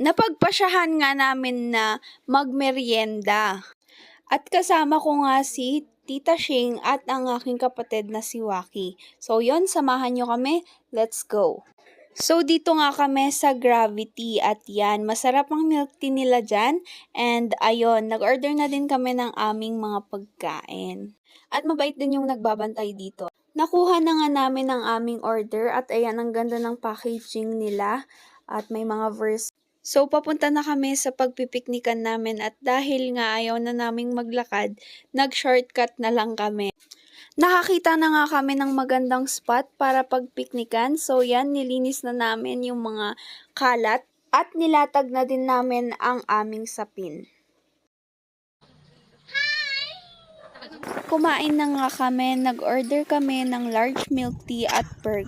napagpasyahan nga namin na magmeryenda. At kasama ko nga si Tita Shing at ang aking kapatid na si Waki. So yon, samahan nyo kami. Let's go! So dito nga kami sa Gravity at yan, masarap ang milk tea nila dyan. And ayun, nag-order na din kami ng aming mga pagkain. At mabait din yung nagbabantay dito. Nakuha na nga namin ang aming order at ayan, ang ganda ng packaging nila at may mga verse. So papunta na kami sa pagpipiknikan namin at dahil nga ayaw na naming maglakad, nag-shortcut na lang kami. Nakakita na nga kami ng magandang spot para pagpiknikan. So yan, nilinis na namin yung mga kalat at nilatag na din namin ang aming sapin. Kumain na nga kami, nag-order kami ng large milk tea at burger.